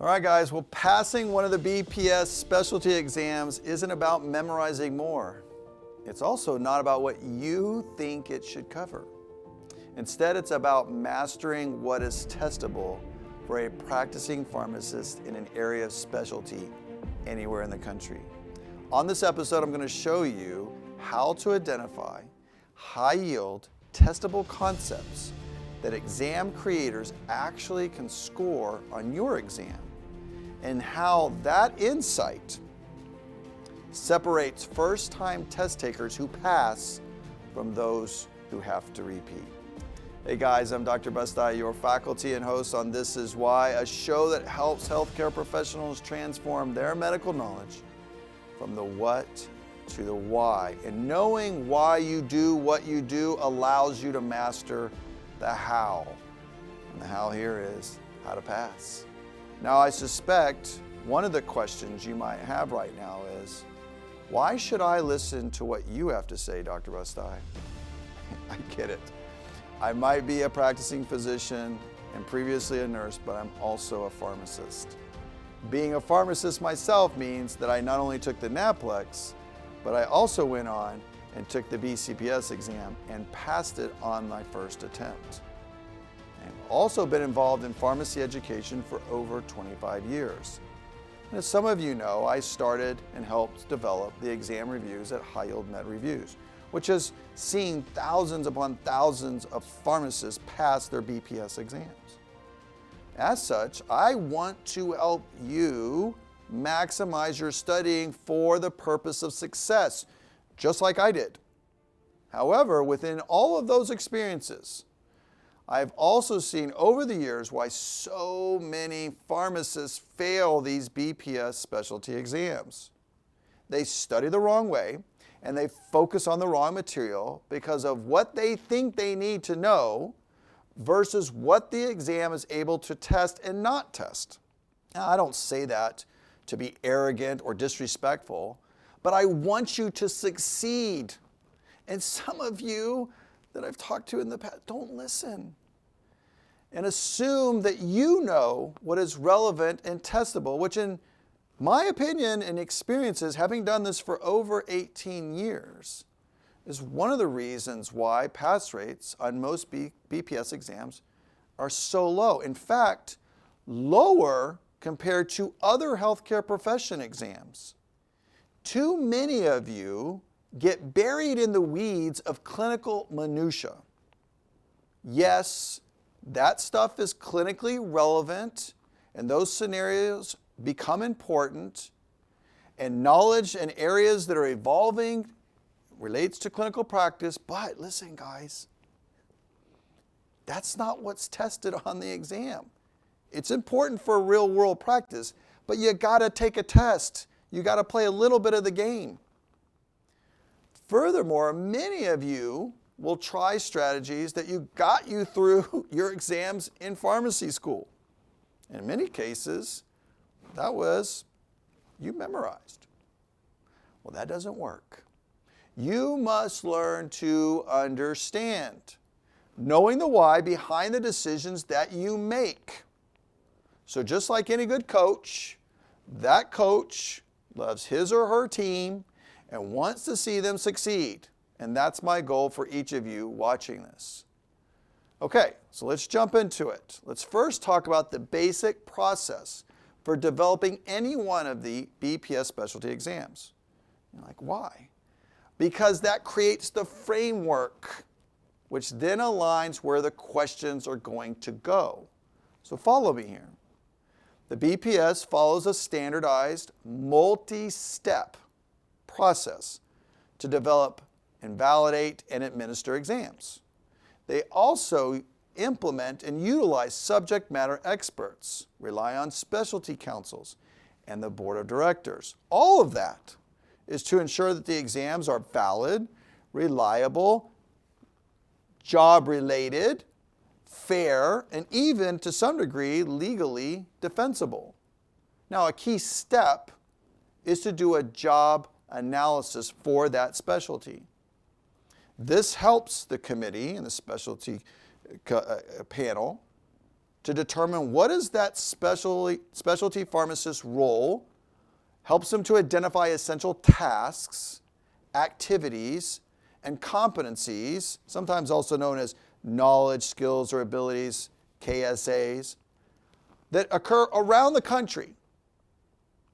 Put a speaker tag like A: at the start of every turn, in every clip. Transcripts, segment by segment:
A: All right, guys, well, passing one of the BPS specialty exams isn't about memorizing more. It's also not about what you think it should cover. Instead, it's about mastering what is testable for a practicing pharmacist in an area of specialty anywhere in the country. On this episode, I'm going to show you how to identify high-yield, testable concepts that exam creators actually can score on your exam, and how that insight separates first-time test takers who pass from those who have to repeat. Hey guys, I'm Dr. Busti, your faculty and host on This Is Why, a show that helps healthcare professionals transform their medical knowledge from the what to the why. And knowing why you do what you do allows you to master the how. And the how here is how to pass. Now, I suspect one of the questions you might have right now is, why should I listen to what you have to say, Dr. Busti? I get it. I might be a practicing physician and previously a nurse, but I'm also a pharmacist. Being a pharmacist myself means that I not only took the NAPLEX, but I also went on and took the BCPS exam and passed it on my first attempt. I've also been involved in pharmacy education for over 25 years. And as some of you know, I started and helped develop the exam reviews at High Yield Med Reviews, which has seen thousands upon thousands of pharmacists pass their BPS exams. As such, I want to help you maximize your studying for the purpose of success, just like I did. However, within all of those experiences, I've also seen over the years why so many pharmacists fail these BPS specialty exams. They study the wrong way and they focus on the wrong material because of what they think they need to know versus what the exam is able to test and not test. Now, I don't say that to be arrogant or disrespectful, but I want you to succeed. And some of you that I've talked to in the past don't listen and assume that you know what is relevant and testable, which in my opinion and experiences, having done this for over 18 years, is one of the reasons why pass rates on most BPS exams are so low. In fact, lower compared to other healthcare profession exams. Too many of you get buried in the weeds of clinical minutia. Yes, that stuff is clinically relevant, and those scenarios become important, and knowledge and areas that are evolving relates to clinical practice. But listen, guys, that's not what's tested on the exam. It's important for real world practice, but you gotta take a test. You gotta play a little bit of the game. Furthermore, many of you will try strategies that got you through your exams in pharmacy school. In many cases, that was you memorized. Well, that doesn't work. You must learn to understand, knowing the why behind the decisions that you make. So just like any good coach, that coach loves his or her team and wants to see them succeed. And that's my goal for each of you watching this. Okay, so let's jump into it. Let's first talk about the basic process for developing any one of the BPS specialty exams. You're like, why? Because that creates the framework, which then aligns where the questions are going to go. So follow me here. The BPS follows a standardized multi-step process to develop and validate and administer exams. They also implement and utilize subject matter experts, rely on specialty councils, and the board of directors. All of that is to ensure that the exams are valid, reliable, job-related, fair, and even to some degree legally defensible. Now, a key step is to do a job analysis for that specialty. This helps the committee and the specialty panel to determine what is that specialty pharmacist's role, helps them to identify essential tasks, activities, and competencies, sometimes also known as knowledge, skills, or abilities, KSAs, that occur around the country.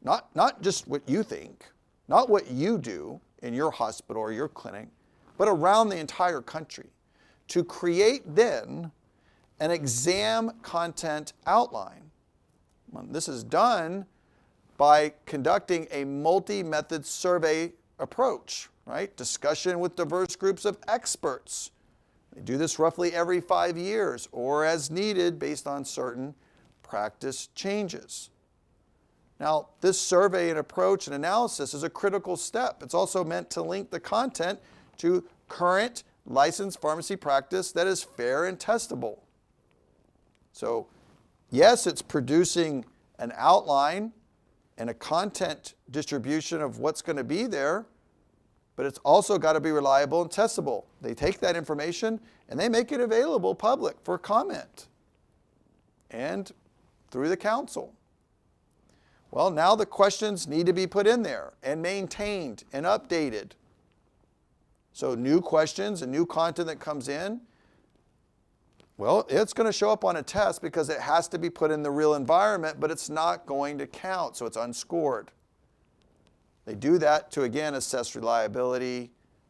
A: Not just what you think, not what you do in your hospital or your clinic, but around the entire country, to create then an exam content outline. This is done by conducting a multi-method survey approach, right? Discussion with diverse groups of experts. They do this roughly every 5 years or as needed based on certain practice changes. Now, this survey and approach and analysis is a critical step. It's also meant to link the content to current licensed pharmacy practice that is fair and testable. So, yes, it's producing an outline and a content distribution of what's going to be there, but it's also got to be reliable and testable. They take that information and they make it available public for comment and through the council. Well, now the questions need to be put in there and maintained and updated. So new questions and new content that comes in, well, it's going to show up on a test because it has to be put in the real environment, but it's not going to count, so it's unscored. They do that to, again, assess reliability,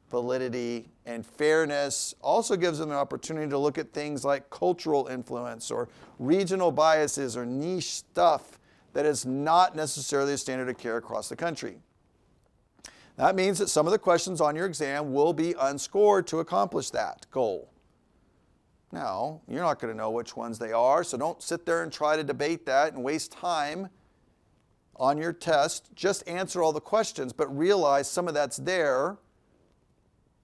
A: validity, and fairness. Also gives them an opportunity to look at things like cultural influence or regional biases or niche stuff that is not necessarily a standard of care across the country. That means that some of the questions on your exam will be unscored to accomplish that goal. Now, you're not going to know which ones they are, so don't sit there and try to debate that and waste time on your test. Just answer all the questions, but realize some of that's there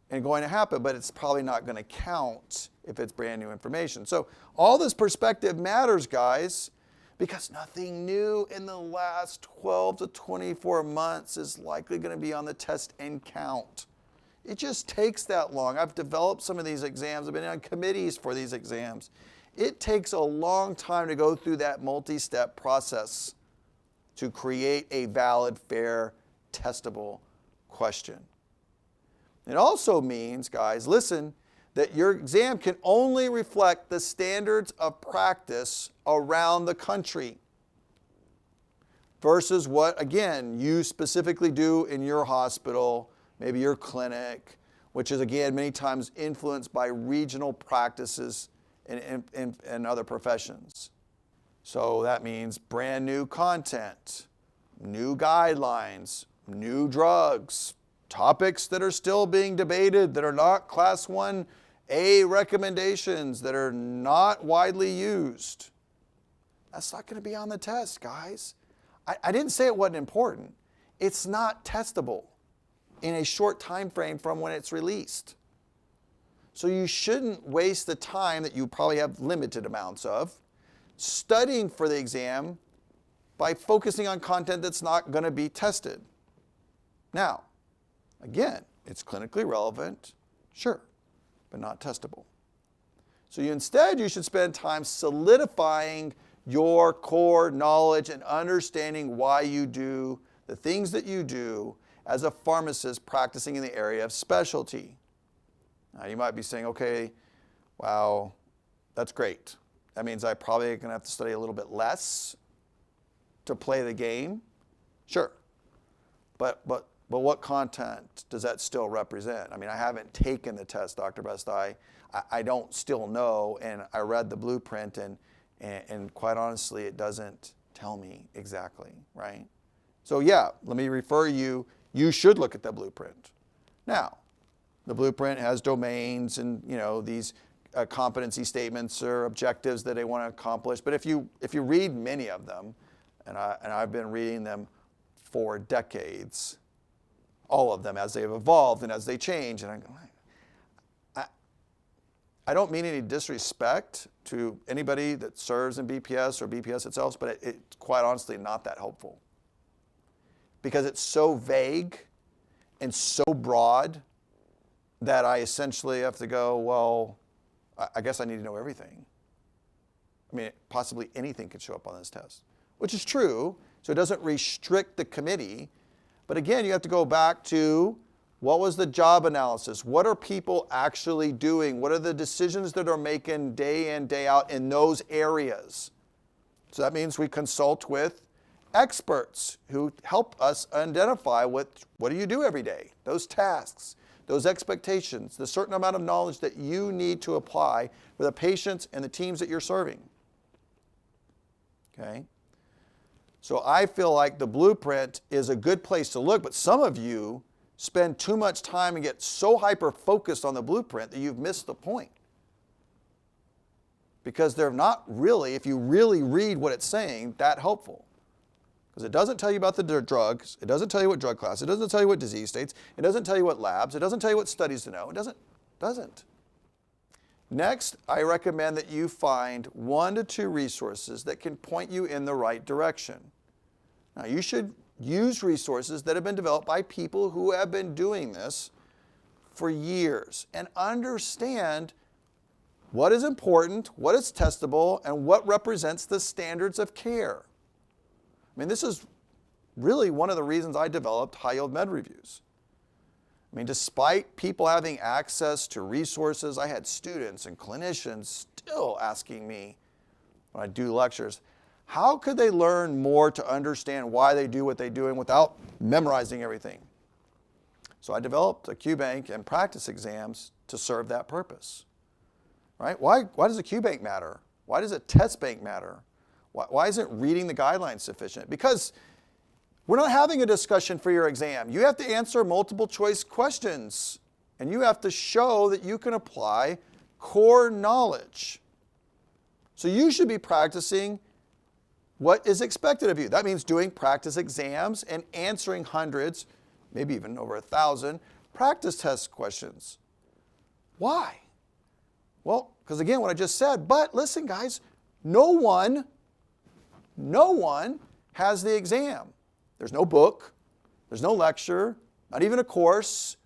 A: and going to happen, but it's probably not going to count if it's brand new information. So all this perspective matters, guys, because nothing new in the last 12 to 24 months is likely going to be on the test and count. It just takes that long. I've developed some of these exams. I've been on committees for these exams. It takes a long time to go through that multi-step process to create a valid, fair, testable question. It also means, guys, listen, that your exam can only reflect the standards of practice around the country versus what, again, you specifically do in your hospital, maybe your clinic, which is, again, many times influenced by regional practices and other professions. So that means brand new content, new guidelines, new drugs, topics that are still being debated, that are not Class 1A recommendations, that are not widely used. That's not going to be on the test, guys. I didn't say it wasn't important. It's not testable in a short time frame from when it's released. So you shouldn't waste the time that you probably have limited amounts of studying for the exam by focusing on content that's not going to be tested. Now, again, it's clinically relevant, sure, but not testable. So you should spend time solidifying your core knowledge and understanding why you do the things that you do as a pharmacist practicing in the area of specialty. Now you might be saying, okay, wow, that's great. That means I probably going to have to study a little bit less to play the game. Sure, but what content does that still represent? I mean, I haven't taken the test, Dr. Busti. I don't still know, and I read the blueprint, and quite honestly, it doesn't tell me exactly, right? So yeah, let me refer you should look at the blueprint. Now, the blueprint has domains and, these competency statements or objectives that they want to accomplish. But if you read many of them, and I've been reading them for decades, all of them as they've evolved and as they change, and I don't mean any disrespect to anybody that serves in BPS or BPS itself, but it's quite honestly not that helpful. Because it's so vague and so broad that I essentially have to go, well, I guess I need to know everything. I mean, possibly anything could show up on this test, which is true. So it doesn't restrict the committee. But again, you have to go back to what was the job analysis? What are people actually doing? What are the decisions that are making day in, day out in those areas? So that means we consult with experts who help us identify what do you do every day? Those tasks, those expectations, the certain amount of knowledge that you need to apply for the patients and the teams that you're serving. Okay? So I feel like the blueprint is a good place to look, but some of you spend too much time and get so hyper-focused on the blueprint that you've missed the point. Because they're not really, if you really read what it's saying, that helpful. Because it doesn't tell you about the drugs, it doesn't tell you what drug class, it doesn't tell you what disease states, it doesn't tell you what labs, it doesn't tell you what studies to know, it doesn't. Next, I recommend that you find 1 to 2 resources that can point you in the right direction. Now, you should use resources that have been developed by people who have been doing this for years and understand what is important, what is testable, and what represents the standards of care. I mean, this is really one of the reasons I developed high-yield med reviews. I mean, despite people having access to resources, I had students and clinicians still asking me when I do lectures, how could they learn more to understand why they do what they're doing without memorizing everything? So I developed a QBank and practice exams to serve that purpose. Right? Why does a QBank matter? Why does a test bank matter? Why isn't reading the guidelines sufficient? Because we're not having a discussion for your exam. You have to answer multiple choice questions, and you have to show that you can apply core knowledge. So you should be practicing what is expected of you. That means doing practice exams and answering hundreds, maybe even over 1,000 practice test questions. Why? Well, because again, what I just said, but listen guys, no one has the exam. There's no book, there's no lecture, not even a course,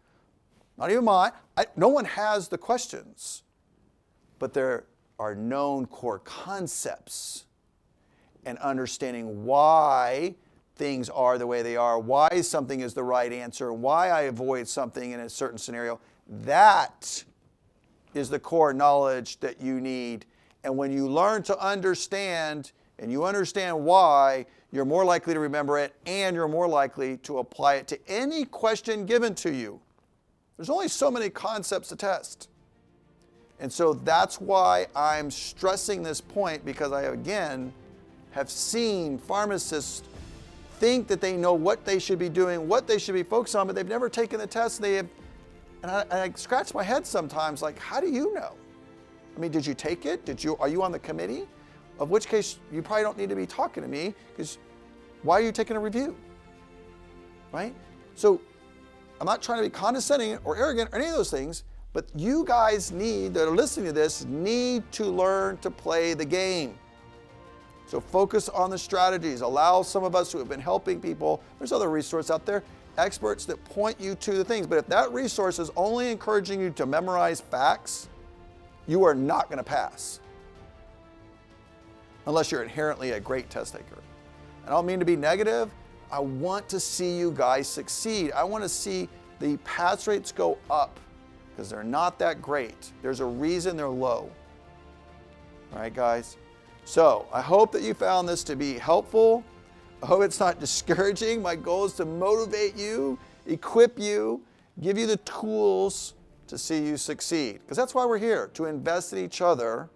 A: not even mine. No one has the questions, but there are known core concepts and understanding why things are the way they are, why something is the right answer, why I avoid something in a certain scenario. That is the core knowledge that you need. And when you learn to understand and you understand why, you're more likely to remember it and you're more likely to apply it to any question given to you. There's only so many concepts to test. And so that's why I'm stressing this point, because I, again, have seen pharmacists think that they know what they should be doing, what they should be focused on, but they've never taken the test. And I scratch my head sometimes, like, how do you know? I mean, did you take it? Are you on the committee? Of which case, you probably don't need to be talking to me, because why are you taking a review? Right? So I'm not trying to be condescending or arrogant or any of those things, but you guys that are listening to this need to learn to play the game. So focus on the strategies. Allow some of us who have been helping people, there's other resources out there, experts that point you to the things. But if that resource is only encouraging you to memorize facts, you are not going to pass. Unless you're inherently a great test taker. I don't mean to be negative. I want to see you guys succeed. I want to see the pass rates go up, because they're not that great. There's a reason they're low. All right, guys? So I hope that you found this to be helpful. I hope it's not discouraging. My goal is to motivate you, equip you, give you the tools to see you succeed. Because that's why we're here, to invest in each other,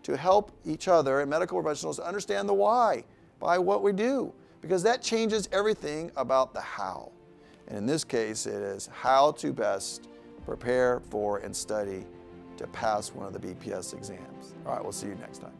A: to help each other and medical professionals understand the why by what we do. Because that changes everything about the how. And in this case, it is how to best prepare for and study to pass one of the BPS exams. All right, we'll see you next time.